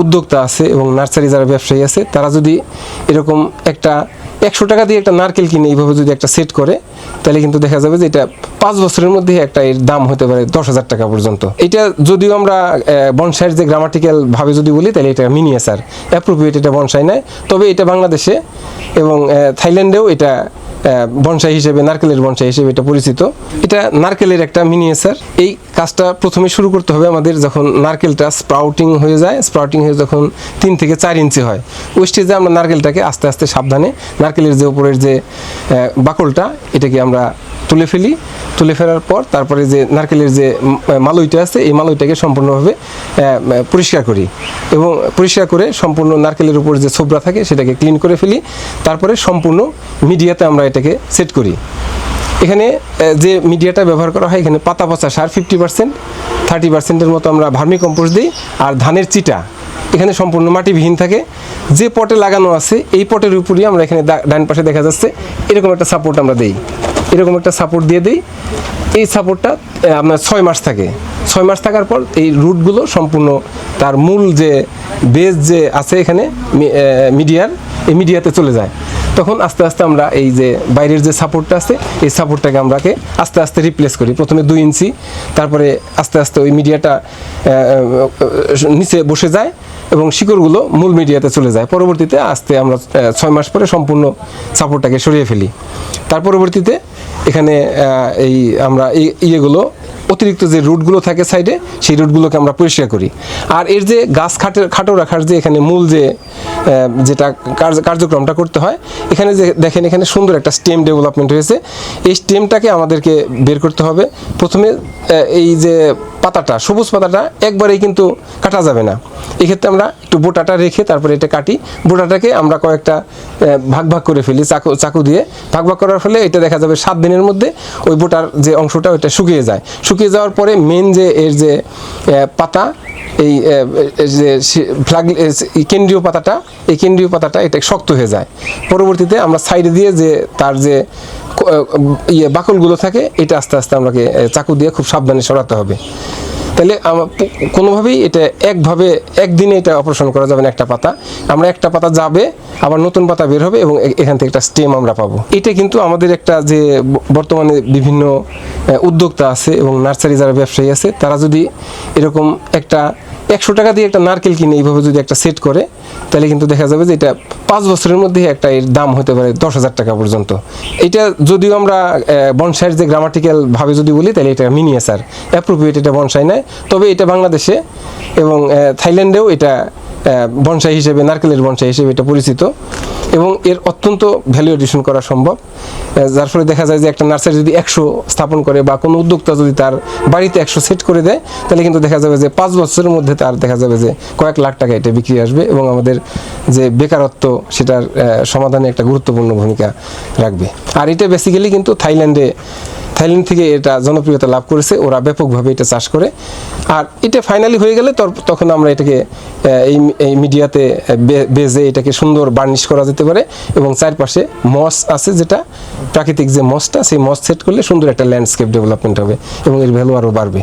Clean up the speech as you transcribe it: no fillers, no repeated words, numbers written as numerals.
উদ্যোক্তা আছে এবং নার্সারি যারা ব্যবসায়ী আছে তারা যদি এরকম একটা 100 টাকা দিয়ে একটা নারকেল কিনে এইভাবে যদি একটা সেট করে তাহলে কিন্তু দেখা যাবে যে এটা 5 বছরের মধ্যে একটা এর দাম হতে পারে 10,000 টাকা পর্যন্ত। এটা যদিও আমরা বনসাইয়ের যে গ্রামাটিক্যাল ভাবে যদি বলি তাহলে এটা মিনিয়েচার অ্যাপ্রোপ্রিয়েট, এটা বনসাই নয়। তবে এটা বাংলাদেশে এবং থাইল্যান্ডেও এটা বনসাই হিসেবে, নারকেলের বনসাই হিসেবে এটা পরিচিত। এটা নারকেলের একটা মিনিয়েচার। এই কাজটা প্রথমে শুরু করতে হবে আমাদের যখন নারকেলটা স্প্রাউটিং হয়ে যায়, স্প্রাউটিং হয়ে যখন 3 থেকে 4 ইঞ্চি হয়, ওই স্টেজে আমরা নারকেলটাকে আস্তে আস্তে সাবধানে নারকেলের যে উপরের যে বাকলটা এটাকে আমরা তুলে ফেলি। তুলে ফেলার পর তারপরে যে নারকেলের যে মালইটা আছে এই মালইটাকে সম্পূর্ণভাবে পরিষ্কার করি এবং পরিষ্কার করে সম্পূর্ণ নারকেলের উপর যে ছোবরা থাকে সেটাকে ক্লিন করে ফেলি। তারপরে সম্পূর্ণ মিডিয়াতে আমরা এটাকে সেট করি। এখানে যে মিডিয়াটা ব্যবহার করা হয়, এখানে পাতা পচা সার 50%, 30%-এর মতো আমরা ভার্মি কম্পোস্ট দিই। আর ধানের চিটা এখানে সম্পূর্ণ মাটিবিহীন থাকে। যে পটে লাগানো আছে এই পটের উপরই আমরা এখানে ডান পাশে দেখা যাচ্ছে এরকম একটা সাপোর্ট আমরা দিই, এরকম একটা সাপোর্ট দিয়ে দিই। এই সাপোর্টটা আপনার 6 মাস থাকে। 6 মাস থাকার পর এই রুটগুলো সম্পূর্ণ তার মূল যে বেস যে আছে এখানে মিডিয়ার, এই মিডিয়াতে চলে যায়। তখন আস্তে আস্তে আমরা এই যে বাইরের যে সাপোর্টটা আছে এই সাপোর্টটাকে আমরাকে আস্তে আস্তে রিপ্লেস করি। প্রথমে 2 ইঞ্চি, তারপরে আস্তে আস্তে ওই মিডিয়াটা নিচে বসে যায় এবং শিকড়গুলো মূল মিডিয়াতে চলে যায়। পরবর্তীতে আস্তে আমরা 6 মাস পরে সম্পূর্ণ সাপোর্টটাকে সরিয়ে ফেলি। তার পরবর্তীতে এখানে এই আমরা এই ইয়েগুলো অতিরিক্ত যে রুটগুলো থাকে সাইডে সেই রুটগুলোকে আমরা পরিষ্কার করি। আর এর যে গাছ খাটো রাখার যে এখানে মূল যে যেটা কার্যক্রমটা করতে হয়, এখানে যে দেখেন এখানে সুন্দর একটা স্টেম ডেভেলপমেন্ট হয়েছে। এই স্টেমটাকে আমাদেরকে বের করতে হবে। প্রথমে এই যে পাতাটা, সবুজ পাতাটা একবারেই কিন্তু কাটা যাবে না। এক্ষেত্রে আমরা একটু বোটাটা রেখে তারপরে এটা কাটি। বোটাটাকে আমরা কয়েকটা ভাগ ভাগ করে ফেলি চাকু দিয়ে। ভাগ ভাগ করার ফলে এটা দেখা যাবে 7 দিনের মধ্যে ওই বোটার যে অংশটা ওইটা শুকিয়ে যায়। শুকিয়ে যাওয়ার পরে মেন যে এর যে পাতা, এই যে কেন্দ্রীয় পাতাটা, এই কেন্দ্রীয় পাতাটা এটা শক্ত হয়ে যায়। পরবর্তীতে আমরা সাইডে দিয়ে যে তার যে বাকলগুলো থাকে এটা আস্তে আস্তে আমাকে চাকু দিয়ে খুব সাবধানে সরাতে হবে। তাহলে কোনোভাবেই এটা একদিনে এটা অপারেশন করা যাবে না। একটা পাতা আমরা একটা পাতা যাবে, আবার নতুন পাতা বের হবে এবং এখান থেকে একটা স্টেম আমরা পাবো। এটা কিন্তু আমাদের একটা যে বর্তমানে বিভিন্ন উদ্যোক্তা আছে এবং নার্সারি যারা ব্যবসায়ী আছে তারা যদি এরকম একটা 100 টাকা দিয়ে একটা নারকেল কিনে এইভাবে যদি একটা সেট করে তাহলে কিন্তু দেখা যাবে যে এটা 5 বছরের মধ্যে একটা এর দাম হতে পারে 10,000 টাকা পর্যন্ত। এটা যদিও আমরা বনসাইয়ের যে গ্রামাটিক্যাল ভাবে যদি বলি তাহলে এটা মিনিয়েচার অ্যাপ্রোপ্রিয়েট, এটা বনসাই নয়। তবে এটা বাংলাদেশে এবং থাইল্যান্ডেও এটা বনসাই হিসেবে, নারকেলের বনসাই হিসেবে এটা পরিচিত এবং এর অত্যন্ত ভ্যালু এডিশন করা সম্ভব। যার ফলে দেখা যায় যে একটা নার্সারি যদি 100 স্থাপন করে বা কোনো উদ্যোক্তা যদি তার বাড়িতে 100 সেট করে দেয় তাহলে কিন্তু দেখা যাবে যে 5 বছরের মধ্যে তার দেখা যাবে যে কয়েক লাখ টাকা এটা বিক্রি আসবে এবং আমাদের যে বেকারত্ব সেটার সমাধানে একটা গুরুত্বপূর্ণ ভূমিকা রাখবে। আর এটা বেসিক্যালি কিন্তু থাইল্যান্ড থেকে এটা জনপ্রিয়তা লাভ করেছে, ওরা ব্যাপকভাবে এটা চাষ করে। আর এটা ফাইনালি হয়ে গেলে তখন আমরা এটাকে এই মিডিয়াতে বেজে এটাকে সুন্দর বার্নিশ করা যেতে পারে এবং চারপাশে মস আছে, যেটা প্রাকৃতিক যে মসটা, সেই মস সেট করলে সুন্দর একটা ল্যান্ডস্কেপ ডেভেলপমেন্ট হবে এবং এর ভ্যালু আরও বাড়বে।